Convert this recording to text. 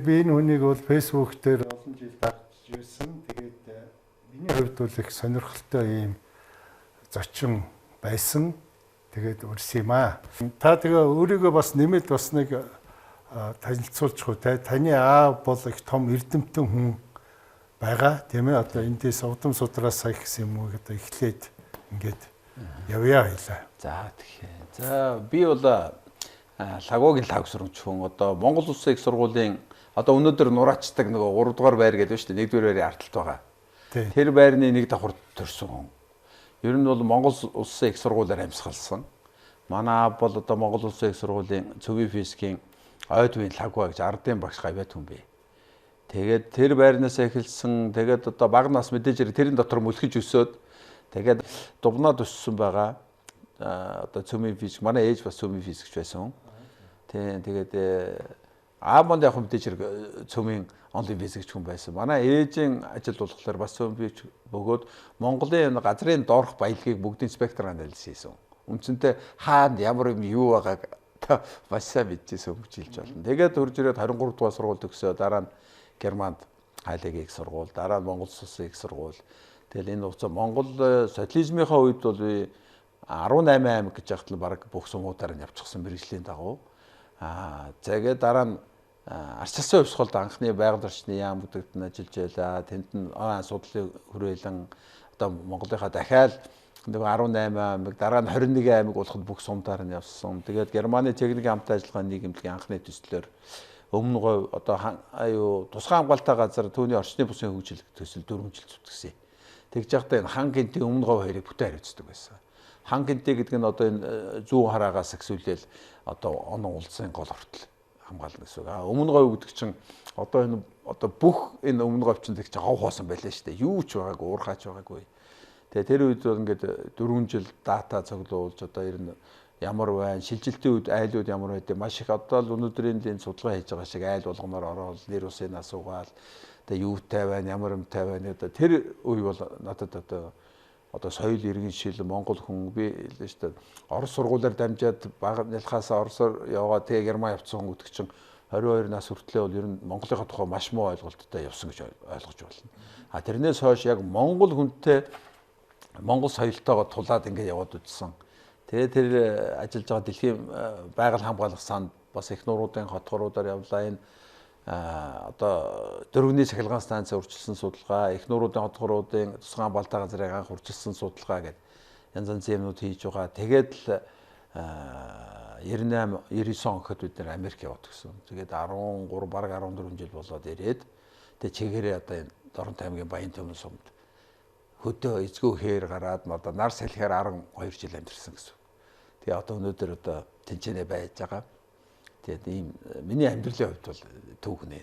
би энэ хүнийг бол Facebook дээр олон жил дагж ирсэн. Тэгээд миний хувьд бол их сонирхолтой ийм зочин байсан. Тэгээд үрс юм аа. Та тэгээ өөрийгөө бас нэмээд бас нэг танилцуулчих уу те. Таны аав бол их том эрдэмтэн хүн байгаа тийм ээ. Одоо эндээс удам судраас сая гэсэн юм уу одоо эхлээд ингээд явъя хэлээ. За тэгэхээр. За би бол лагуугийн лаг сурагч хүн. Одоо Монгол Улсын их сургуулийн одоо өнөөдөр нураачдаг нөгөө 3 дугаар байр гэдэг шүү дээ. 1-р байрын арталт байгаа. Тэр байрны нэг давхар төрсөн хүн. Ер нь бол Монгол Улсын их сургуулиар амьсгалсан. Манай аав бол одоо Монгол Улсын их сургуулийн цөмийн физикийн ойд үеийн лагуа гэж ардын багш гавьяат хүн бэ. Тэгээд тэр байрнаас эхэлсэн. Тэгээд одоо бага нас мэдээж тэрийн дотор мөлхөж өсөөд тэгээд дубнаад өссөн байгаа. Одоо цөмийн физик манай ээж бас цөмийн физикч байсан. Тэгээд аав манд яг мэдээж цөмийн онлайн физикч хүн байсан. Манай ээжийн ажил болохоор бас цөмийн физикч бөгөөд Монголын газрын доорх баялагийг бүгдийн спектр анализ хийсэн. Үндсэндээ хаанд ямар юм юу байгааг бас сайн мэдчихсэн хөгжилж болно. Тэгээд хурж ирээд 23 дугаар сургууль төгсөө дараа нь Германд Хайлагийн их сургууль, дараа нь Монгол Улсын их сургууль. Тэгэл энэ уцаа Монгол социализмынхаа үед бол би 18 аймаг гэж яхад л баг бүх сумуудаар нь явчихсан мэргэжлийн дагуу. Тэгээд дараа нь арчилсан хувьсгалд анхны байгаль орчны яам бүдэгт нь ажиллаж байлаа. Тэнд нь асуудлыг хүрээлэн одоо Монголынхаа дахиад нэг 18 аймаг дараа нь 21 аймаг болоход бүх сумдаар нь явсан. Тэгээд Германы техникийн хамт ажиллагааны нийгэмлэгийн анхны төслөөр өмнө говь одоо тусгай хамгаалалттай газар түүний орчны бүсийн хөгжил төсөл 4 жил зүтгэсэн. Тэгж явахдаа энэ хан гинтийн өмнө говь хоёрыг бүтэн хариуцдаг байсан. Хан гинти гэдэг нь одоо энэ зүүн хараагаас эхсүүлээл одоо онон улсын гол хүртэл хамгаална гэсэн үг. Өмнө говь гэдэг чинь одоо энэ бүх энэ өмнө говь чинь тэг чи хов хоосон байлаа шүү дээ. Юу ч байгаагүй, уурхаач байгаагүй. Тэгээ тэр үед бол ингээд 4 жил дата цуглуулж одоо ер нь ямар байна, шилжилтийн үед айлууд ямар байдгийг маш их одоо л өнөөдрийн энэ судалгаа хийж байгаа шиг айл болгоноор ороод нэр усын асуугаал тэгээ юутай байна, ямар юмтай байна одоо тэр үе бол надад одоо соёл иргэн шил Монгол хүн би хэлсэн шүү дээ. Орос сургуулиар дамжаад бага нялхаас Оросоор яваад тэгээ Герман явцсан хүн гэдэг чинь 22 нас хүртлэе бол ер нь Монголынхаа тухай маш муу ойлголттой явсан гэж ойлгож байна. Тэрнээс хойш яг Монгол хүнтэй Монгол соёлтойгоо тулаад ингэ яваад үзсэн. Тэгээ тэр ажиллаж байгаа дэлхийн байгаль хамгаалах санд бас их нууруудын хотгоруудаар явлаа. Энэ одоо дөрөвний сахилгаан станцын урьдчилсан судалгаа, их нууруудын хотгоруудын тусгай балтай газрыг анх урьдчилсан судалгаа гэдэг янз янзын юмнууд хийж байгаа. Тэгээд л 98 99 он гэхэд бид нэр Америк яваад гисэн. Тэгээд 13 бараг 14 жил болоод ирээд тэгээд чигээрээ одоо энэ Дорнот аймгийн Баян Төмөн сумд хөдөө эзгүй хээр гараад одоо нар салхиар 12 жил амьдэрсэн гэсэн. Тэгээ одоо өнөөдөр одоо тэнцэнэ байж байгаа. Тэгээд ийм миний амьдралын хувьд бол түүхнэ.